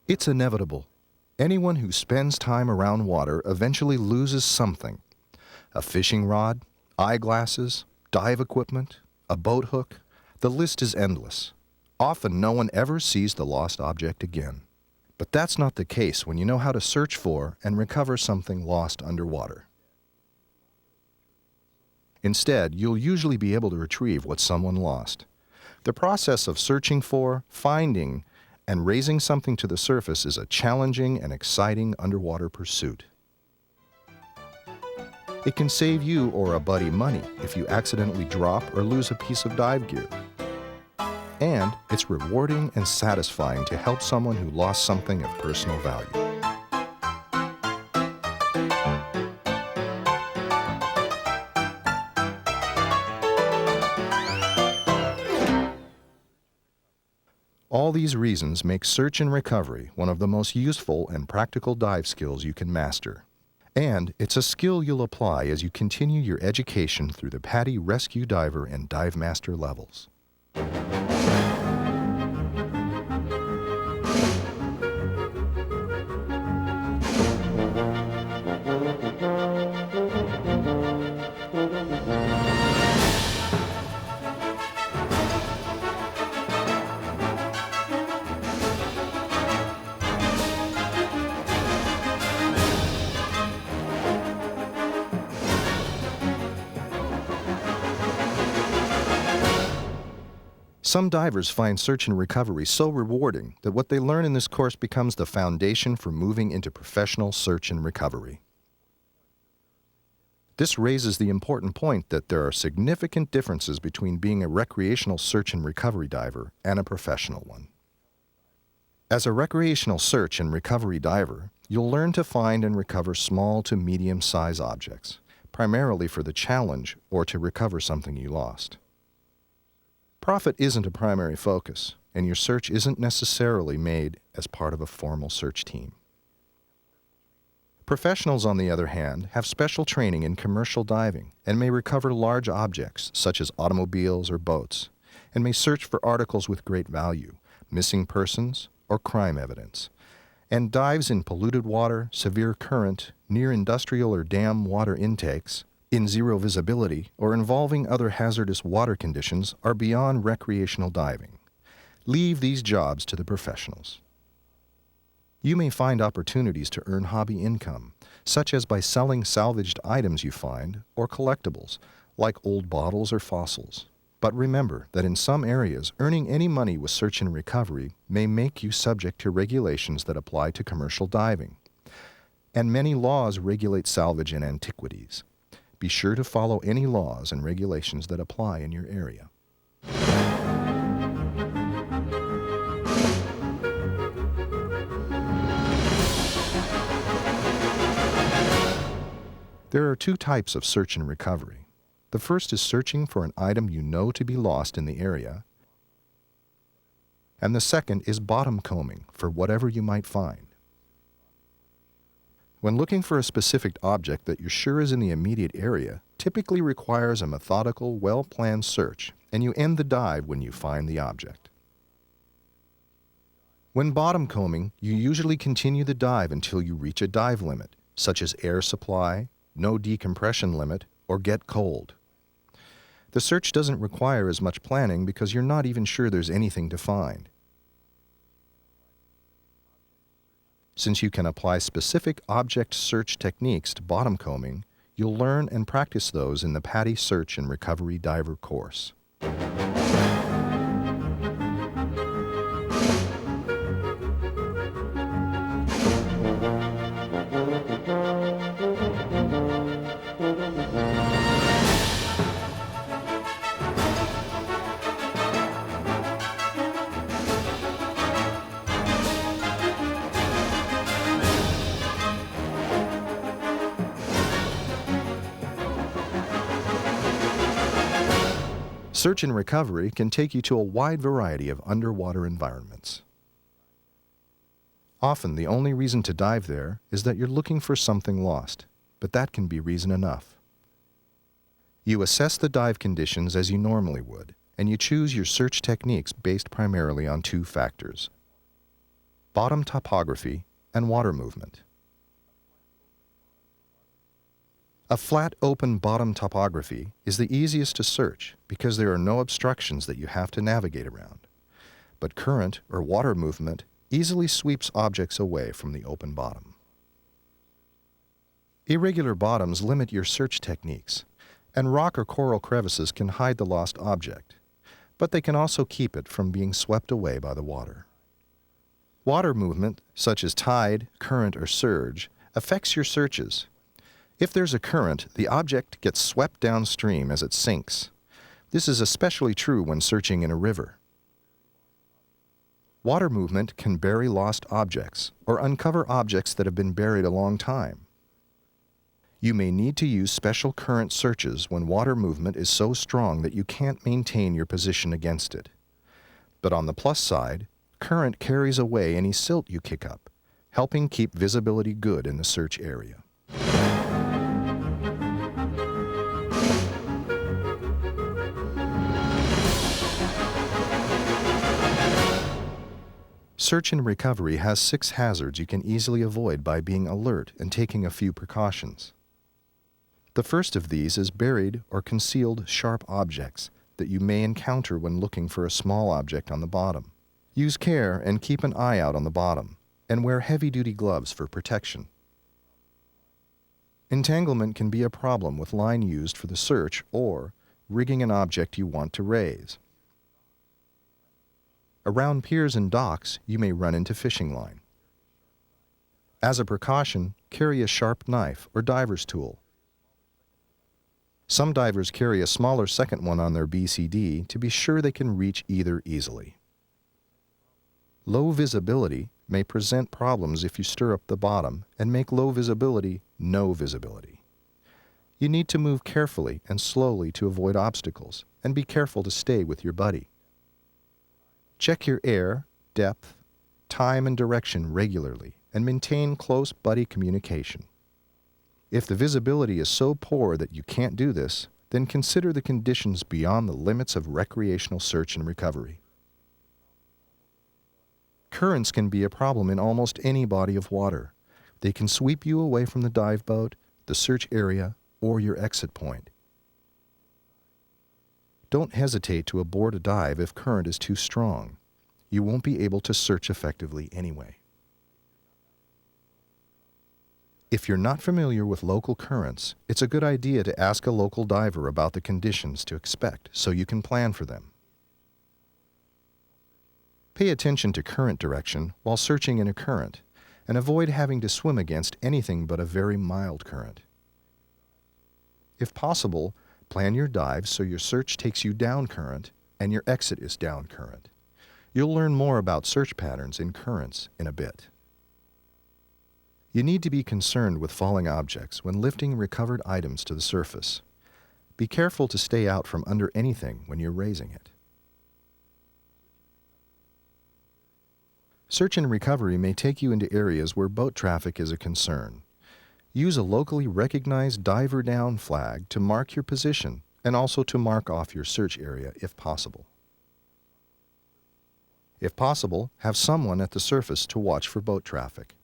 It's inevitable. Anyone who spends time around water eventually loses something. A fishing rod, eyeglasses, dive equipment, a boat hook. The list is endless. Often no one ever sees the lost object again. But that's not the case when you know how to search for and recover something lost underwater. Instead, you'll usually be able to retrieve what someone lost. The process of searching for, finding, and raising something to the surface is a challenging and exciting underwater pursuit. It can save you or a buddy money if you accidentally drop or lose a piece of dive gear. And it's rewarding and satisfying to help someone who lost something of personal value. All these reasons make search and recovery one of the most useful and practical dive skills you can master. And it's a skill you'll apply as you continue your education through the PADI Rescue Diver and Dive Master levels. Some divers find search and recovery so rewarding that what they learn in this course becomes the foundation for moving into professional search and recovery. This raises the important point that there are significant differences between being a recreational search and recovery diver and a professional one. As a recreational search and recovery diver, you'll learn to find and recover small to medium-sized objects, primarily for the challenge or to recover something you lost. Profit isn't a primary focus, and your search isn't necessarily made as part of a formal search team. Professionals, on the other hand, have special training in commercial diving and may recover large objects, such as automobiles or boats, and may search for articles with great value, missing persons, or crime evidence. And dives in polluted water, severe current, near industrial or dam water intakes, in zero visibility, or involving other hazardous water conditions are beyond recreational diving. Leave these jobs to the professionals. You may find opportunities to earn hobby income, such as by selling salvaged items you find or collectibles, like old bottles or fossils. But remember that in some areas, earning any money with search and recovery may make you subject to regulations that apply to commercial diving. And many laws regulate salvage and antiquities. Be sure to follow any laws and regulations that apply in your area. There are two types of search and recovery. The first is searching for an item you know to be lost in the area, and the second is bottom combing for whatever you might find. When looking for a specific object that you're sure is in the immediate area, typically requires a methodical, well-planned search, and you end the dive when you find the object. When bottom combing, you usually continue the dive until you reach a dive limit, such as air supply, no decompression limit, or get cold. The search doesn't require as much planning because you're not even sure there's anything to find. Since you can apply specific object search techniques to bottom combing, you'll learn and practice those in the PADI Search and Recovery Diver course. Search and recovery can take you to a wide variety of underwater environments. Often the only reason to dive there is that you're looking for something lost, but that can be reason enough. You assess the dive conditions as you normally would, and you choose your search techniques based primarily on two factors: bottom topography, and water movement. A flat, open bottom topography is the easiest to search because there are no obstructions that you have to navigate around. But current or water movement easily sweeps objects away from the open bottom. Irregular bottoms limit your search techniques, and rock or coral crevices can hide the lost object, but they can also keep it from being swept away by the water. Water movement, such as tide, current, or surge, affects your searches. If there's a current, the object gets swept downstream as it sinks. This is especially true when searching in a river. Water movement can bury lost objects or uncover objects that have been buried a long time. You may need to use special current searches when water movement is so strong that you can't maintain your position against it. But on the plus side, current carries away any silt you kick up, helping keep visibility good in the search area. Search and recovery has 6 hazards you can easily avoid by being alert and taking a few precautions. The first of these is buried or concealed sharp objects that you may encounter when looking for a small object on the bottom. Use care and keep an eye out on the bottom, and wear heavy-duty gloves for protection. Entanglement can be a problem with line used for the search or rigging an object you want to raise. Around piers and docks, you may run into fishing line. As a precaution, carry a sharp knife or diver's tool. Some divers carry a smaller second one on their BCD to be sure they can reach either easily. Low visibility may present problems if you stir up the bottom and make low visibility no visibility. You need to move carefully and slowly to avoid obstacles, and be careful to stay with your buddy. Check your air, depth, time, and direction regularly, and maintain close buddy communication. If the visibility is so poor that you can't do this, then consider the conditions beyond the limits of recreational search and recovery. Currents can be a problem in almost any body of water. They can sweep you away from the dive boat, the search area, or your exit point. Don't hesitate to abort a dive if current is too strong. You won't be able to search effectively anyway. If you're not familiar with local currents, it's a good idea to ask a local diver about the conditions to expect so you can plan for them. Pay attention to current direction while searching in a current, and avoid having to swim against anything but a very mild current. If possible, plan your dive so your search takes you down current and your exit is down current. You'll learn more about search patterns in currents in a bit. You need to be concerned with falling objects when lifting recovered items to the surface. Be careful to stay out from under anything when you're raising it. Search and recovery may take you into areas where boat traffic is a concern. Use a locally recognized diver down flag to mark your position and also to mark off your search area if possible. If possible, have someone at the surface to watch for boat traffic.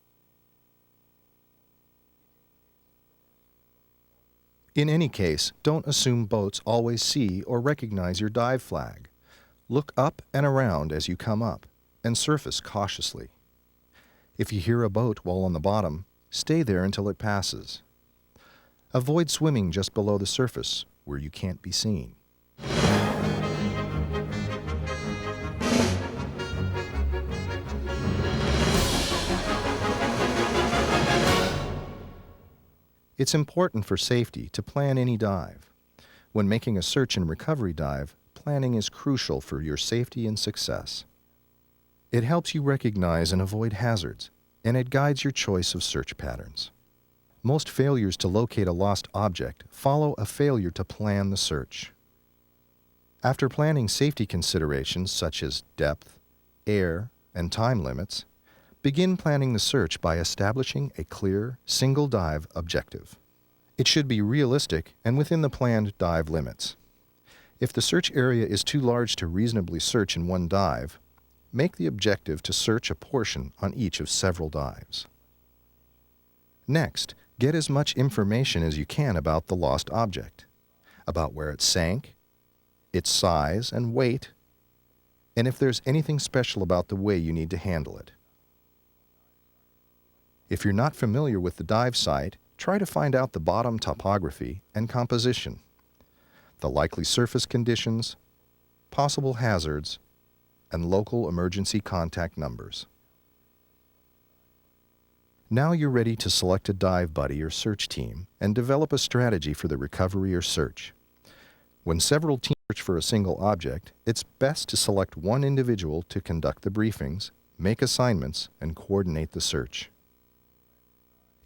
In any case, don't assume boats always see or recognize your dive flag. Look up and around as you come up, and surface cautiously. If you hear a boat while on the bottom, stay there until it passes. Avoid swimming just below the surface, where you can't be seen. It's important for safety to plan any dive. When making a search and recovery dive, planning is crucial for your safety and success. It helps you recognize and avoid hazards, and it guides your choice of search patterns. Most failures to locate a lost object follow a failure to plan the search. After planning safety considerations such as depth, air, and time limits, begin planning the search by establishing a clear, single dive objective. It should be realistic and within the planned dive limits. If the search area is too large to reasonably search in one dive, make the objective to search a portion on each of several dives. Next, get as much information as you can about the lost object, about where it sank, its size and weight, and if there's anything special about the way you need to handle it. If you're not familiar with the dive site, try to find out the bottom topography and composition, the likely surface conditions, possible hazards, and local emergency contact numbers. Now you're ready to select a dive buddy or search team and develop a strategy for the recovery or search. When several teams search for a single object, it's best to select one individual to conduct the briefings, make assignments, and coordinate the search.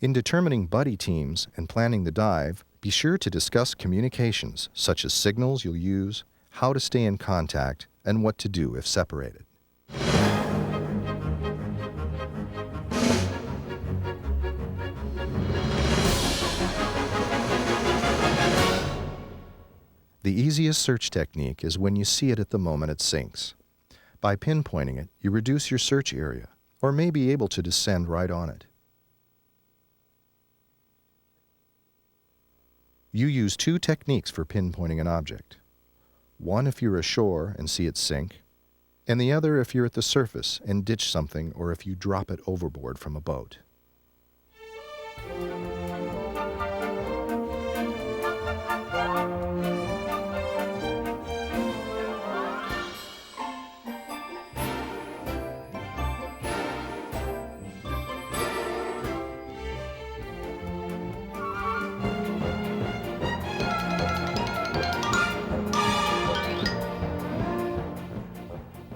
In determining buddy teams and planning the dive, be sure to discuss communications such as signals you'll use, how to stay in contact, and what to do if separated. The easiest search technique is when you see it at the moment it sinks. By pinpointing it, you reduce your search area, or may be able to descend right on it. You use two techniques for pinpointing an object. One if you're ashore and see it sink, and the other if you're at the surface and ditch something or if you drop it overboard from a boat.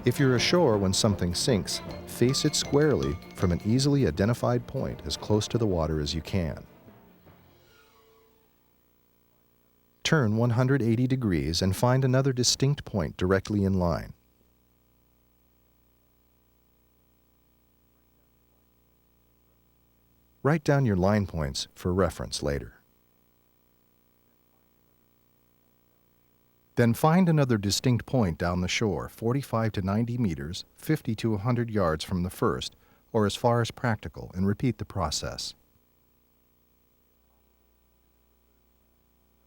If you're ashore when something sinks, face it squarely from an easily identified point as close to the water as you can. Turn 180 degrees and find another distinct point directly in line. Write down your line points for reference later. Then find another distinct point down the shore, 45 to 90 meters, 50 to 100 yards from the first, or as far as practical, and repeat the process.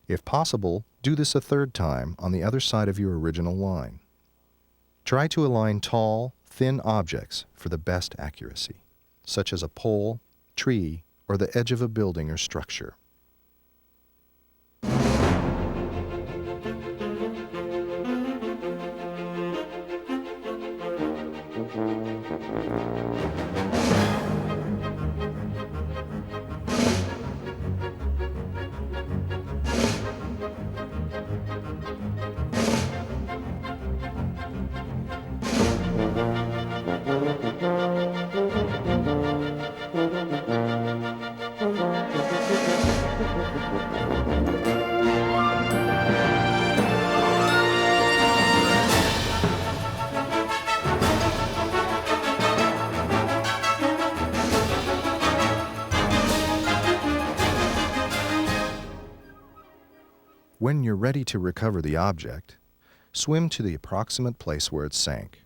If possible, do this a third time on the other side of your original line. Try to align tall, thin objects for the best accuracy, such as a pole, tree, or the edge of a building or structure. When you're ready to recover the object, swim to the approximate place where it sank.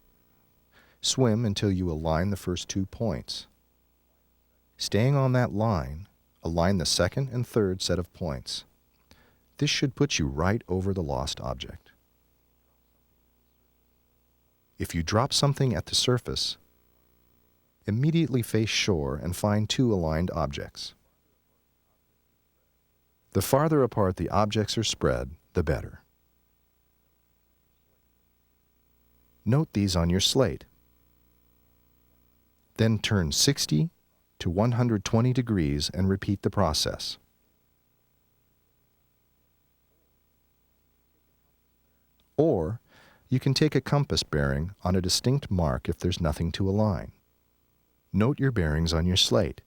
Swim until you align the first 2 points. Staying on that line, align the second and third set of points. This should put you right over the lost object. If you drop something at the surface, immediately face shore and find 2 aligned objects. The farther apart the objects are spread, the better. Note these on your slate. Then turn 60 to 120 degrees and repeat the process. Or, you can take a compass bearing on a distinct mark if there's nothing to align. Note your bearings on your slate.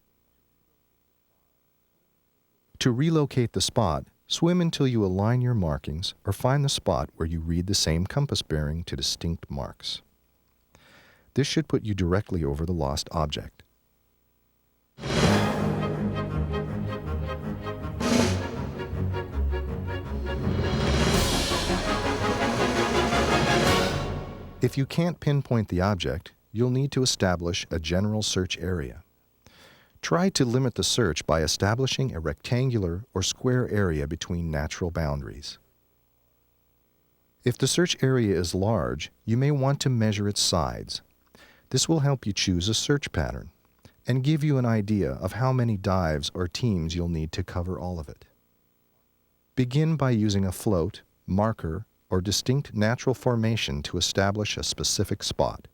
To relocate the spot, swim until you align your markings or find the spot where you read the same compass bearing to distinct marks. This should put you directly over the lost object. If you can't pinpoint the object, you'll need to establish a general search area. Try to limit the search by establishing a rectangular or square area between natural boundaries. If the search area is large, you may want to measure its sides. This will help you choose a search pattern and give you an idea of how many dives or teams you'll need to cover all of it. Begin by using a float, marker, or distinct natural formation to establish a specific spot.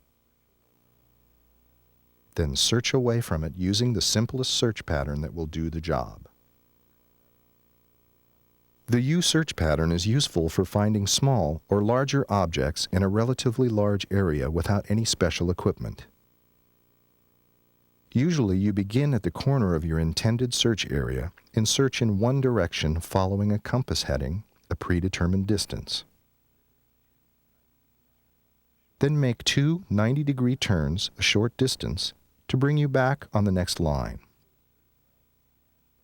Then search away from it using the simplest search pattern that will do the job. The U search pattern is useful for finding small or larger objects in a relatively large area without any special equipment. Usually you begin at the corner of your intended search area and search in one direction following a compass heading, a predetermined distance. Then make two 90-degree turns a short distance to bring you back on the next line.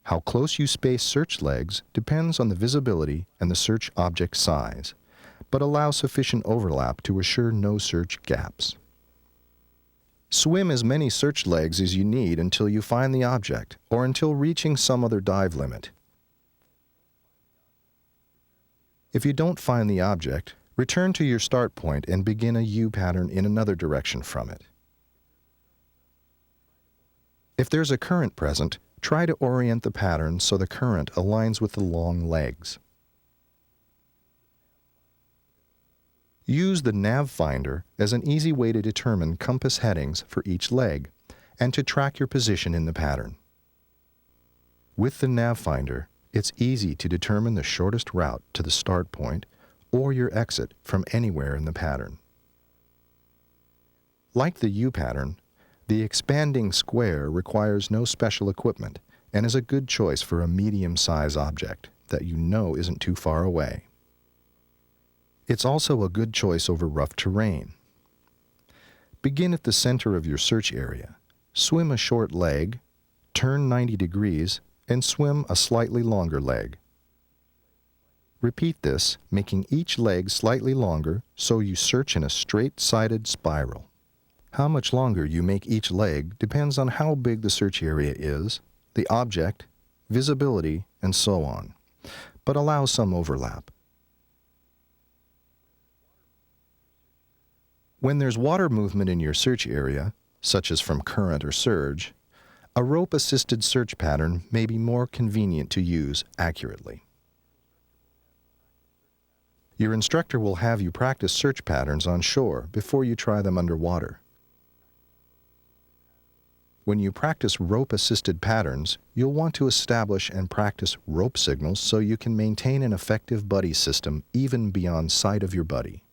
How close you space search legs depends on the visibility and the search object size, but allow sufficient overlap to assure no search gaps. Swim as many search legs as you need until you find the object or until reaching some other dive limit. If you don't find the object, return to your start point and begin a U pattern in another direction from it. If there's a current present, try to orient the pattern so the current aligns with the long legs. Use the nav finder as an easy way to determine compass headings for each leg and to track your position in the pattern. With the nav finder, it's easy to determine the shortest route to the start point or your exit from anywhere in the pattern. Like the U pattern, the expanding square requires no special equipment and is a good choice for a medium-size object that you know isn't too far away. It's also a good choice over rough terrain. Begin at the center of your search area, swim a short leg, turn 90 degrees, and swim a slightly longer leg. Repeat this, making each leg slightly longer so you search in a straight-sided spiral. How much longer you make each leg depends on how big the search area is, the object, visibility, and so on, but allow some overlap. When there's water movement in your search area, such as from current or surge, a rope-assisted search pattern may be more convenient to use accurately. Your instructor will have you practice search patterns on shore before you try them underwater. When you practice rope-assisted patterns, you'll want to establish and practice rope signals so you can maintain an effective buddy system even beyond sight of your buddy.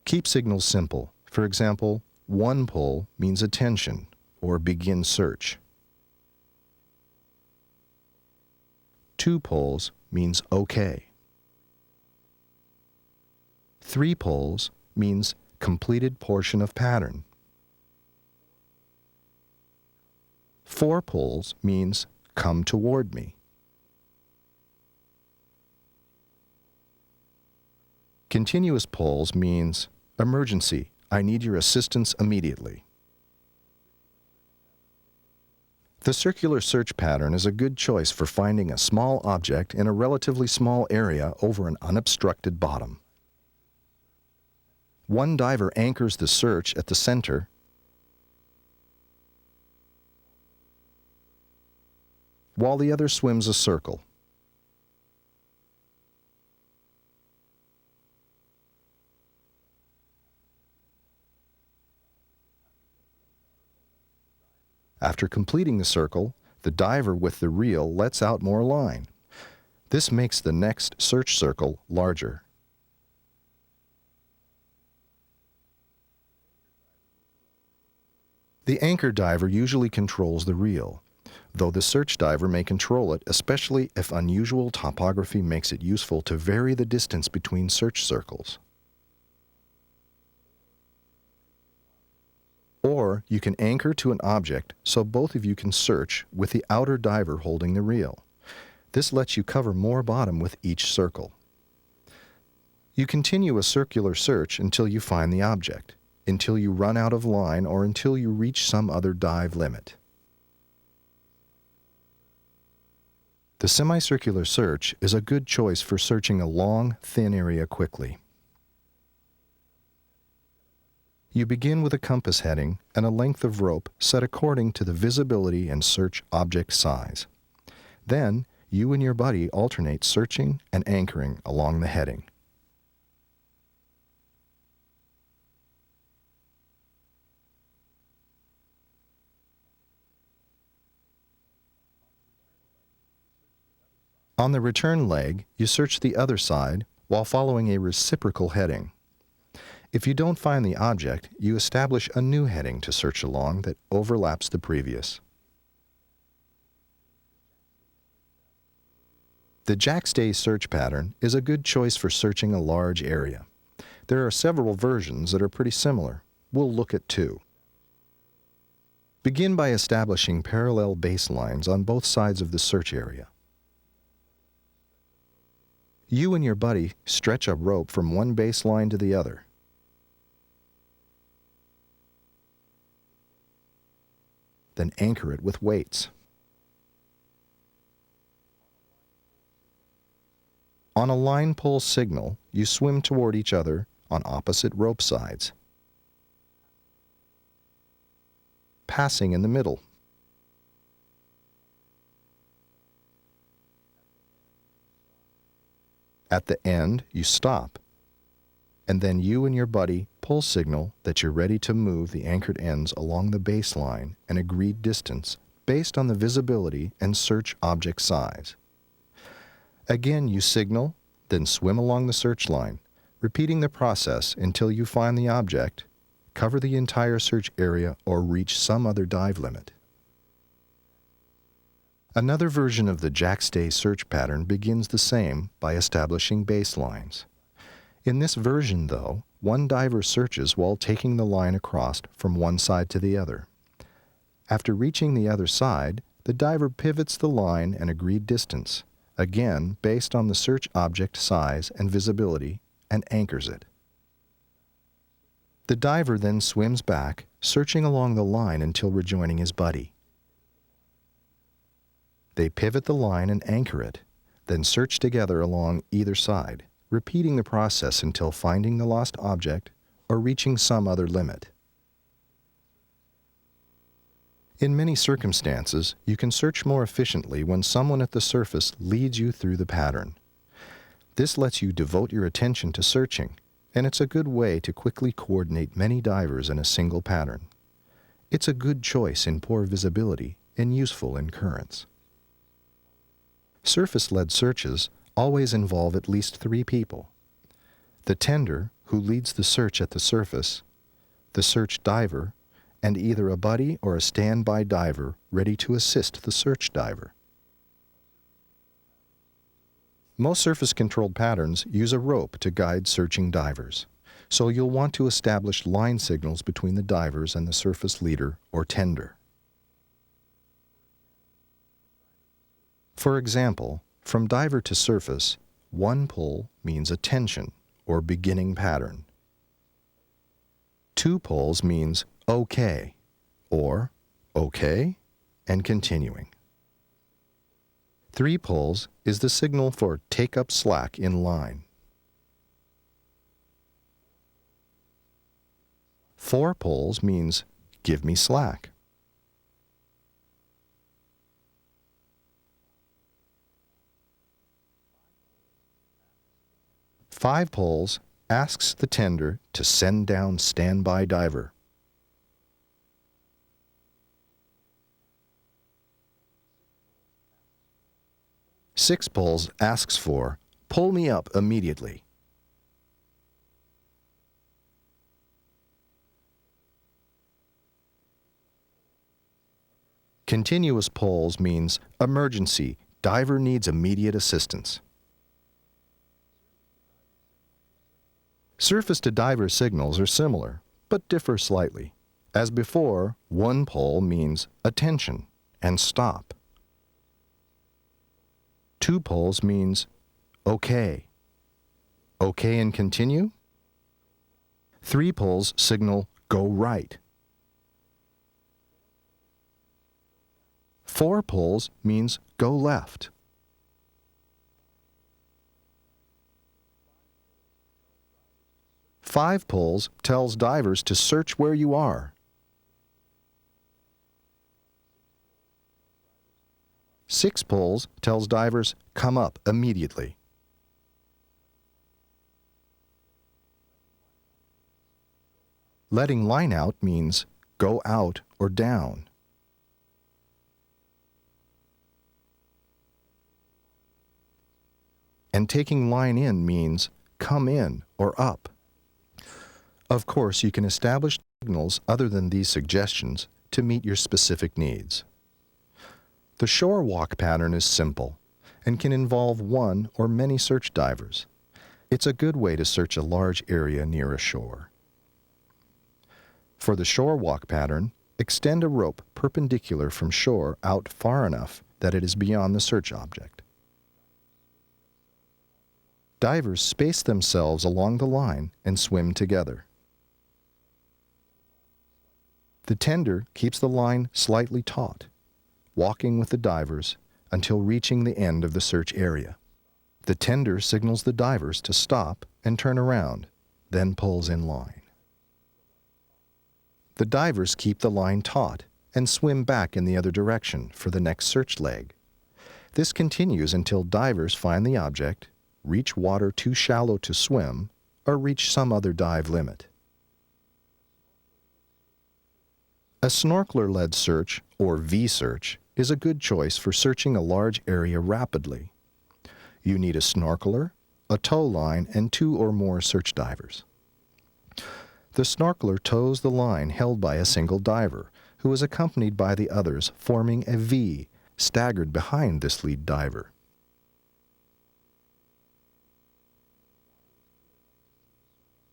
Keep signals simple. For example, one pull means attention or begin search. Two pulls means OK. Three pulls means completed portion of pattern. Four pulls means come toward me. Continuous pulls means emergency, I need your assistance immediately. The circular search pattern is a good choice for finding a small object in a relatively small area over an unobstructed bottom. One diver anchors the search at the center, while the other swims a circle. After completing the circle, the diver with the reel lets out more line. This makes the next search circle larger. The anchor diver usually controls the reel, though the search diver may control it, especially if unusual topography makes it useful to vary the distance between search circles. Or you can anchor to an object so both of you can search with the outer diver holding the reel. This lets you cover more bottom with each circle. You continue a circular search until you find the object. until you run out of line or until you reach some other dive limit. The semicircular search is a good choice for searching a long, thin area quickly. You begin with a compass heading and a length of rope set according to the visibility and search object size. Then, you and your buddy alternate searching and anchoring along the heading. On the return leg, you search the other side while following a reciprocal heading. If you don't find the object, you establish a new heading to search along that overlaps the previous. The jackstay search pattern is a good choice for searching a large area. There are several versions that are pretty similar. We'll look at two. Begin by establishing parallel baselines on both sides of the search area. You and your buddy stretch a rope from one baseline to the other. Then anchor it with weights. On a line pull signal, you swim toward each other on opposite rope sides, passing in the middle. At the end, you stop, and then you and your buddy pull signal that you're ready to move the anchored ends along the baseline an agreed distance based on the visibility and search object size. Again, you signal, then swim along the search line, repeating the process until you find the object, cover the entire search area, or reach some other dive limit. Another version of the jackstay search pattern begins the same by establishing baselines. In this version, though, one diver searches while taking the line across from one side to the other. After reaching the other side, the diver pivots the line an agreed distance, again based on the search object size and visibility, and anchors it. The diver then swims back, searching along the line until rejoining his buddy. They pivot the line and anchor it, then search together along either side, repeating the process until finding the lost object or reaching some other limit. In many circumstances, you can search more efficiently when someone at the surface leads you through the pattern. This lets you devote your attention to searching, and it's a good way to quickly coordinate many divers in a single pattern. It's a good choice in poor visibility and useful in currents. Surface-led searches always involve at least 3 people: the tender, who leads the search at the surface, the search diver, and either a buddy or a standby diver ready to assist the search diver. Most surface-controlled patterns use a rope to guide searching divers, so you'll want to establish line signals between the divers and the surface leader or tender. For example, from diver to surface, one pull means a tension or beginning pattern. 2 pulls means OK, or OK and continuing. 3 pulls is the signal for take up slack in line. 4 pulls means give me slack. 5 pulls asks the tender to send down standby diver. 6 pulls asks for pull me up immediately. Continuous pulls means emergency, diver needs immediate assistance. Surface-to-diver signals are similar, but differ slightly. As before, one pull means attention and stop. 2 pulls means OK. OK and continue. 3 pulls signal go right. 4 pulls means go left. 5 pulls tells divers to search where you are. 6 pulls tells divers come up immediately. 'Letting line out means go out or down. 'And taking line in means come in or up. Of course, you can establish signals other than these suggestions to meet your specific needs. The shore walk pattern is simple and can involve one or many search divers. It's a good way to search a large area near a shore. For the shore walk pattern, extend a rope perpendicular from shore out far enough that it is beyond the search object. Divers space themselves along the line and swim together. The tender keeps the line slightly taut, walking with the divers until reaching the end of the search area. The tender signals the divers to stop and turn around, then pulls in line. The divers keep the line taut and swim back in the other direction for the next search leg. This continues until divers find the object, reach water too shallow to swim, or reach some other dive limit. A snorkeler-led search, or V-search, is a good choice for searching a large area rapidly. You need a snorkeler, a tow line, and 2 or more search divers. The snorkeler tows the line held by a single diver, who is accompanied by the others, forming a V, staggered behind this lead diver.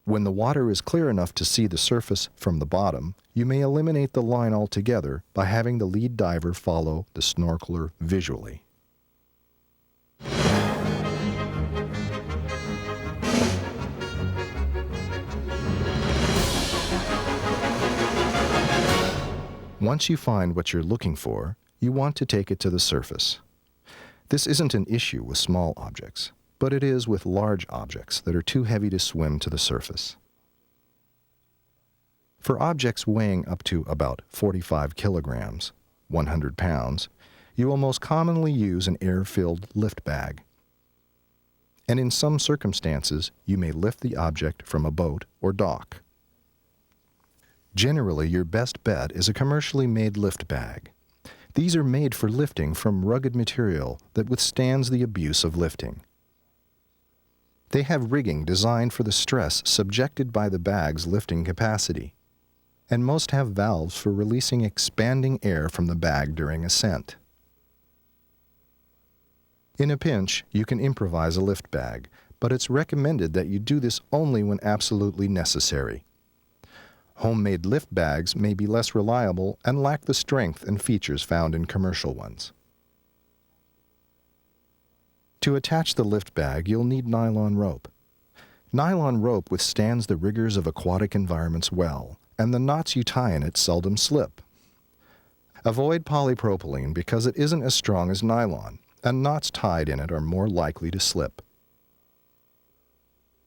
When the water is clear enough to see the surface from the bottom, you may eliminate the line altogether by having the lead diver follow the snorkeler visually. Once you find what you're looking for, you want to take it to the surface. This isn't an issue with small objects, but it is with large objects that are too heavy to swim to the surface. For objects weighing up to about 45 kilograms, 100 pounds, you will most commonly use an air-filled lift bag. And in some circumstances, you may lift the object from a boat or dock. Generally, your best bet is a commercially made lift bag. These are made for lifting from rugged material that withstands the abuse of lifting. They have rigging designed for the stress subjected by the bag's lifting capacity, and most have valves for releasing expanding air from the bag during ascent. In a pinch, you can improvise a lift bag, but it's recommended that you do this only when absolutely necessary. Homemade lift bags may be less reliable and lack the strength and features found in commercial ones. To attach the lift bag, you'll need nylon rope. Nylon rope withstands the rigors of aquatic environments well, and the knots you tie in it seldom slip. Avoid polypropylene because it isn't as strong as nylon, and knots tied in it are more likely to slip.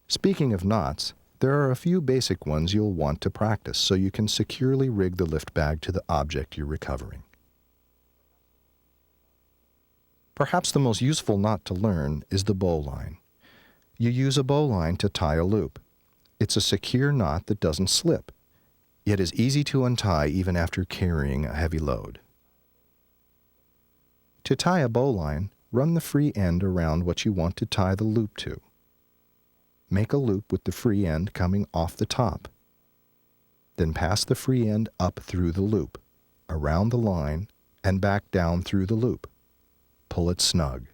Speaking of knots, there are a few basic ones you'll want to practice so you can securely rig the lift bag to the object you're recovering. Perhaps the most useful knot to learn is the bowline. You use a bowline to tie a loop. It's a secure knot that doesn't slip, yet is easy to untie even after carrying a heavy load. To tie a bowline, run the free end around what you want to tie the loop to. Make a loop with the free end coming off the top. Then pass the free end up through the loop, around the line, and back down through the loop. Pull it snug.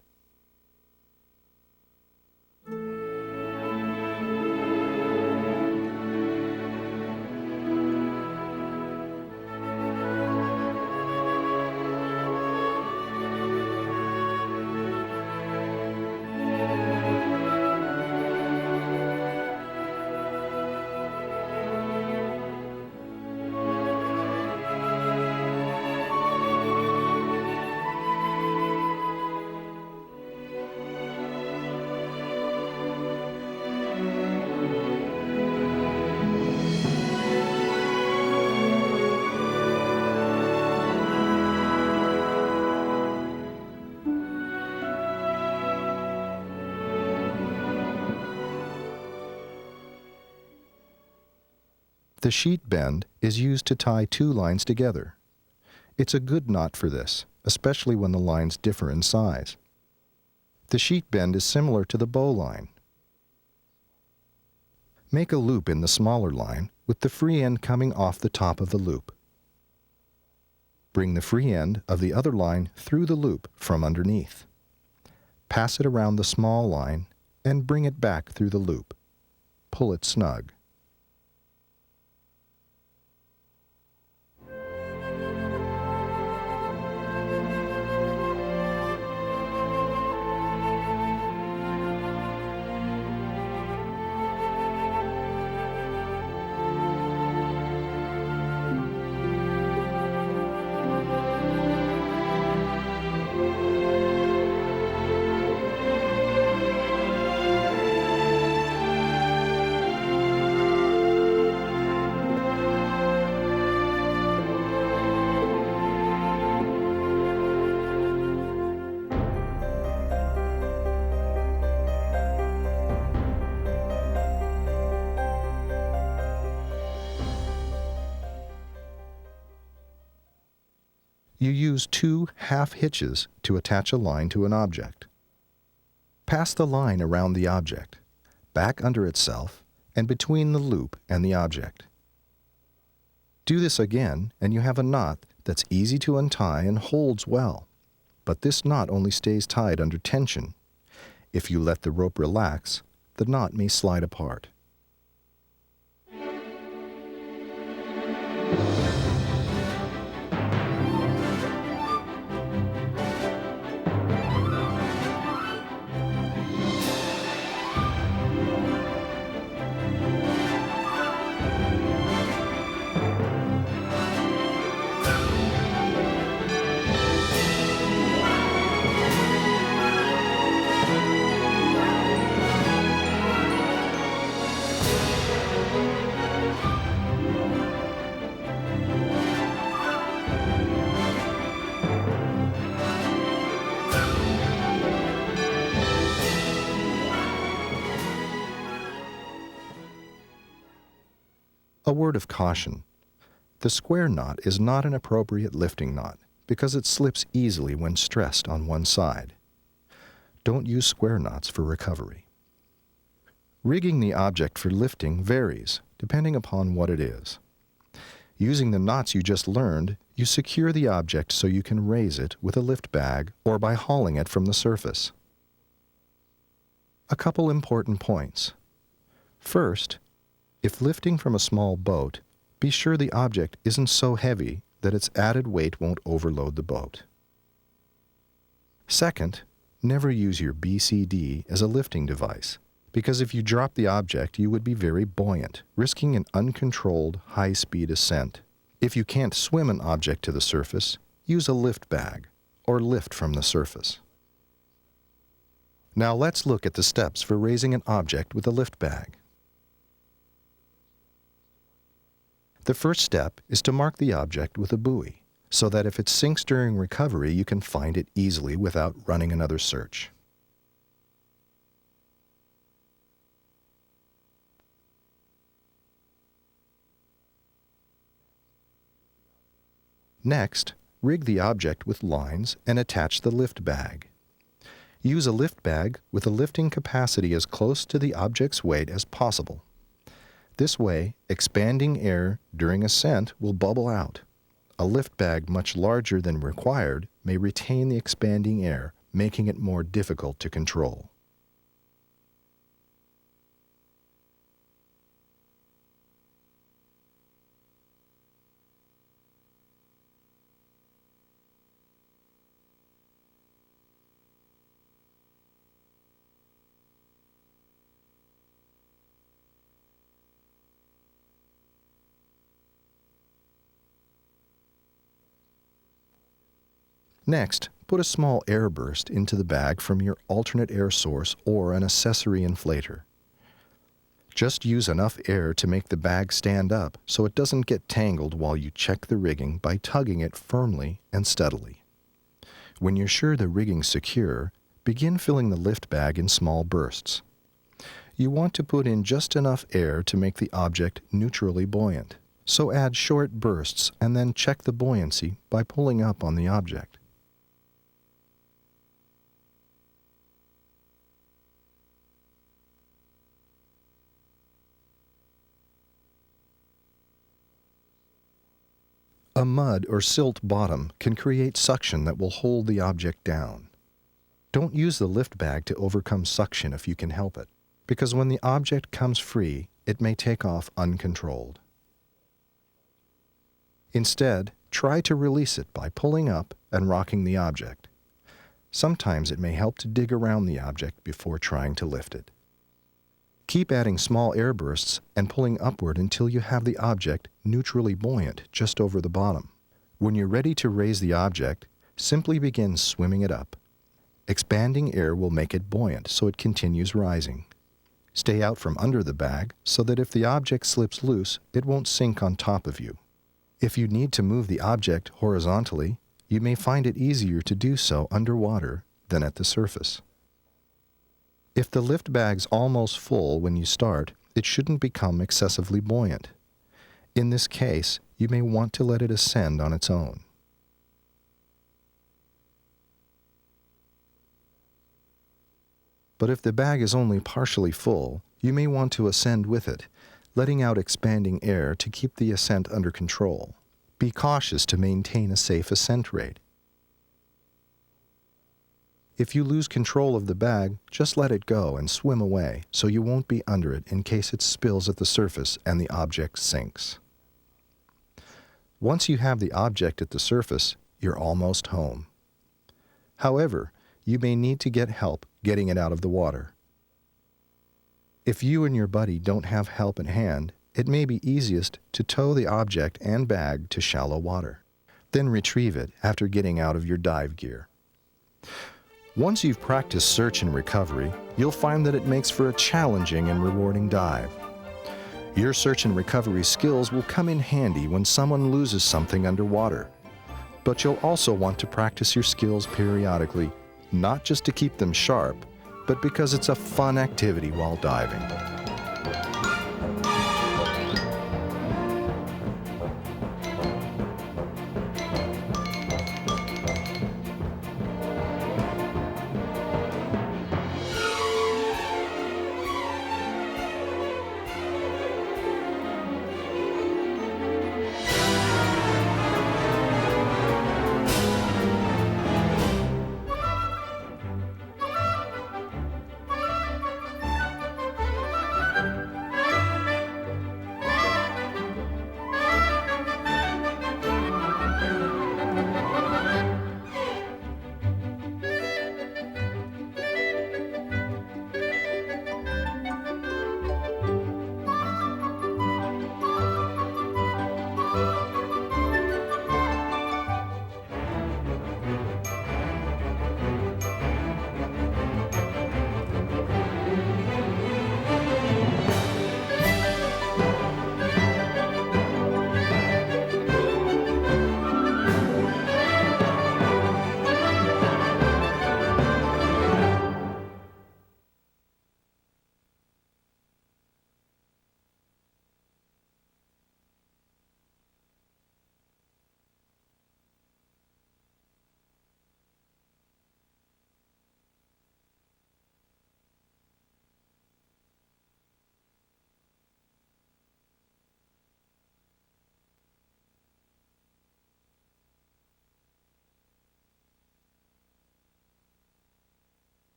The sheet bend is used to tie two lines together. It's a good knot for this, especially when the lines differ in size. The sheet bend is similar to the bow line. Make a loop in the smaller line with the free end coming off the top of the loop. Bring the free end of the other line through the loop from underneath. Pass it around the small line and bring it back through the loop. Pull it snug. You use two half hitches to attach a line to an object. Pass the line around the object, back under itself, and between the loop and the object. Do this again, and you have a knot that's easy to untie and holds well. But this knot only stays tied under tension. If you let the rope relax, the knot may slide apart. A word of caution. The square knot is not an appropriate lifting knot because it slips easily when stressed on one side. Don't use square knots for recovery. Rigging the object for lifting varies depending upon what it is. Using the knots you just learned, you secure the object so you can raise it with a lift bag or by hauling it from the surface. A couple important points. First, if lifting from a small boat, be sure the object isn't so heavy that its added weight won't overload the boat. Second, never use your BCD as a lifting device, because if you drop the object, you would be very buoyant, risking an uncontrolled, high-speed ascent. If you can't swim an object to the surface, use a lift bag, or lift from the surface. Now let's look at the steps for raising an object with a lift bag. The first step is to mark the object with a buoy, so that if it sinks during recovery, you can find it easily without running another search. Next, rig the object with lines and attach the lift bag. Use a lift bag with a lifting capacity as close to the object's weight as possible. This way, expanding air during ascent will bubble out. A lift bag much larger than required may retain the expanding air, making it more difficult to control. Next, put a small air burst into the bag from your alternate air source or an accessory inflator. Just use enough air to make the bag stand up so it doesn't get tangled while you check the rigging by tugging it firmly and steadily. When you're sure the rigging's secure, begin filling the lift bag in small bursts. You want to put in just enough air to make the object neutrally buoyant. So add short bursts and then check the buoyancy by pulling up on the object. A mud or silt bottom can create suction that will hold the object down. Don't use the lift bag to overcome suction if you can help it, because when the object comes free, it may take off uncontrolled. Instead, try to release it by pulling up and rocking the object. Sometimes it may help to dig around the object before trying to lift it. Keep adding small air bursts and pulling upward until you have the object neutrally buoyant just over the bottom. When you're ready to raise the object, simply begin swimming it up. Expanding air will make it buoyant so it continues rising. Stay out from under the bag so that if the object slips loose, it won't sink on top of you. If you need to move the object horizontally, you may find it easier to do so underwater than at the surface. If the lift bag's almost full when you start, it shouldn't become excessively buoyant. In this case, you may want to let it ascend on its own. But if the bag is only partially full, you may want to ascend with it, letting out expanding air to keep the ascent under control. Be cautious to maintain a safe ascent rate. If you lose control of the bag, just let it go and swim away so you won't be under it in case it spills at the surface and the object sinks. Once you have the object at the surface, you're almost home. However, you may need to get help getting it out of the water. If you and your buddy don't have help at hand, it may be easiest to tow the object and bag to shallow water. Then retrieve it after getting out of your dive gear. Once you've practiced search and recovery, you'll find that it makes for a challenging and rewarding dive. Your search and recovery skills will come in handy when someone loses something underwater. But you'll also want to practice your skills periodically, not just to keep them sharp, but because it's a fun activity while diving.